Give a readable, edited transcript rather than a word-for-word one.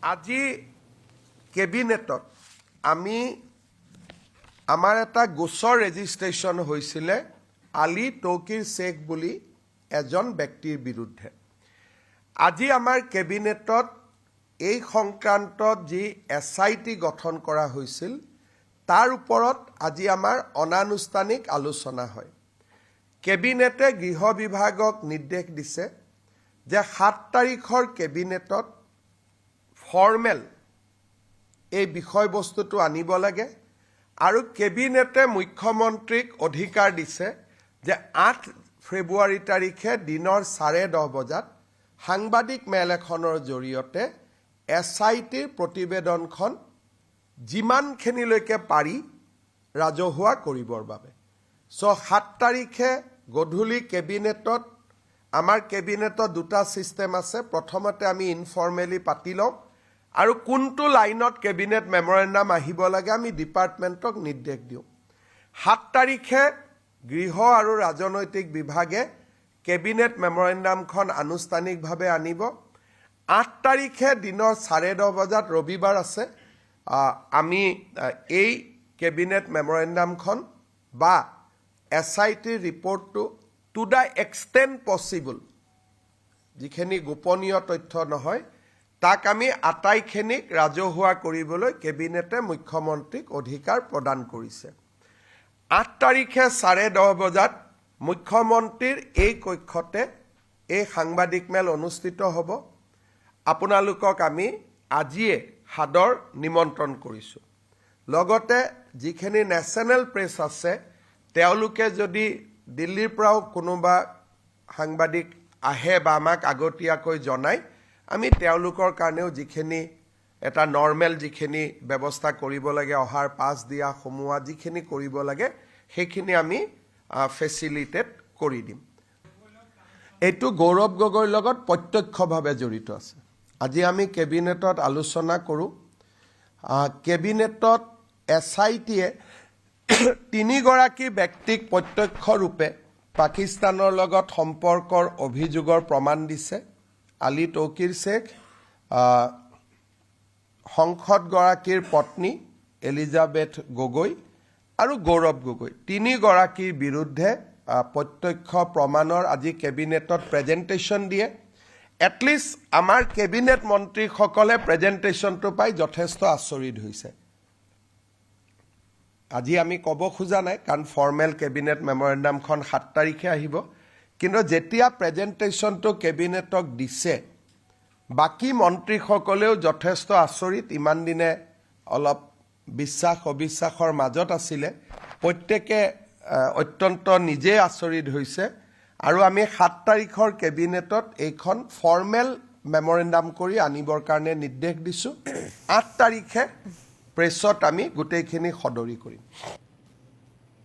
আজি কেবিনেটত আমি আমাৰ এটা গোচৰ ৰেজিষ্ট্ৰেশ্যন হৈছিলে আলী তৌকিৰ শেখ বুলি এজন ব্যক্তিৰ বিৰুদ্ধে। আজি আমাৰ কেবিনেটত এই সংক্ৰান্তত যি SIT গঠন কৰা হৈছিল তাৰ ওপৰত আজি আমাৰ অনানুষ্ঠানিক আলোচনা হয়। কেবিনেটে গৃহ বিভাগক নিৰ্দেশ দিছে যে 7 তাৰিখৰ কেবিনেটত ফৰ্মেল এই বিষয়বস্তুটো আনিব লাগে আৰু কেবিনেটে মুখ্যমন্ত্ৰীক অধিকাৰ দিছে যে 8 ফেব্ৰুৱাৰী তাৰিখে দিনৰ 10:30 বজাত সাংবাদিক মেল এখনৰ জৰিয়তে SITৰ প্ৰতিবেদনখন যিমানখিনিলৈকে পাৰি ৰাজহুৱা কৰিবৰ বাবে। 7 তাৰিখে গধূলি কেবিনেটত আমাৰ কেবিনেটত দুটা ছিষ্টেম আছে। প্ৰথমতে আমি ইনফৰ্মেলি পাতি লওঁ আৰু কোনটো লাইনত কেবিনেট মেমৰেণ্ডাম আহিব লাগে আমি ডিপাৰ্টমেণ্টক নিৰ্দেশ দিওঁ। 7 তাৰিখে গৃহ আৰু ৰাজনৈতিক বিভাগে কেবিনেট মেমৰেণ্ডামখন আনুষ্ঠানিকভাৱে আনিব। 8 তাৰিখে দিনৰ 10:30 বজাত ৰবিবাৰ আছে আমি এই কেবিনেট মেমৰেণ্ডামখন বা SITৰ ৰিপৰ্টটো টু দ্য এক্সটেণ্ট পচিবল যিখিনি গোপনীয় তথ্য নহয় তাক আমি আটাইখিনিক ৰাজহুৱা কৰিবলৈ কেবিনেটে মুখ্যমন্ত্ৰীক অধিকাৰ প্ৰদান কৰিছে। 8 তাৰিখে 10:30 বজাত মুখ্যমন্ত্ৰীৰ এই কক্ষতে এই সাংবাদিক মেল অনুষ্ঠিত হ'ব। আপোনালোকক আমি আজিয়ে সাদৰ নিমন্ত্ৰণ কৰিছোঁ। লগতে যিখিনি নেশ্যনেল প্ৰেছ আছে তেওঁলোকে যদি দিল্লীৰ পৰাও কোনোবা সাংবাদিক আহে বা আমাক আগতীয়াকৈ জনায় আমি তেওঁলোকৰ কাৰণেও যিখিনি এটা নৰ্মেল যিখিনি ব্যৱস্থা কৰিব লাগে অহাৰ পাছ দিয়া সোমোৱা যিখিনি কৰিব লাগে সেইখিনি আমি ফেচিলিটেট কৰি দিম। এইটো গৌৰৱ গগৈৰ লগত প্ৰত্যক্ষভাৱে জড়িত আছে। আজি আমি কেবিনেটত আলোচনা কৰোঁ। কেবিনেটত SITয়ে 3 গৰাকী ব্যক্তিক প্ৰত্যক্ষ ৰূপে পাকিস্তানৰ লগত সম্পৰ্কৰ অভিযোগৰ প্ৰমাণ দিছে। আলী তৌকিৰ শেখ, সংসদগৰাকীৰ পত্নী এলিজাবেথ গগৈ আৰু গৌৰৱ গগৈ 3 গৰাকীৰ বিৰুদ্ধে প্ৰত্যক্ষ প্ৰমাণৰ আজি কেবিনেটত প্ৰেজেণ্টেশ্যন দিয়ে। এটলিষ্ট আমাৰ কেবিনেট মন্ত্ৰীসকলে প্ৰেজেণ্টেশ্যনটো পাই যথেষ্ট আচৰিত হৈছে। আজি আমি ক'ব খোজা নাই কাৰণ ফৰ্মেল কেবিনেট মেমৰেণ্ডামখন 7 তাৰিখে আহিব, কিন্তু যেতিয়া প্ৰেজেণ্টেশ্যনটো কেবিনেটক দিছে বাকী মন্ত্ৰীসকলেও যথেষ্ট আচৰিত। ইমান দিনে অলপ বিশ্বাস অবিশ্বাসৰ মাজত আছিলে, প্ৰত্যেকে অত্যন্ত নিজে আচৰিত হৈছে আৰু আমি 7 তাৰিখৰ কেবিনেটত এইখন ফৰ্মেল মেমৰেণ্ডাম কৰি আনিবৰ কাৰণে নিৰ্দেশ দিছোঁ। 8 তাৰিখে প্ৰেছত আমি গোটেইখিনি সদৰি কৰিম।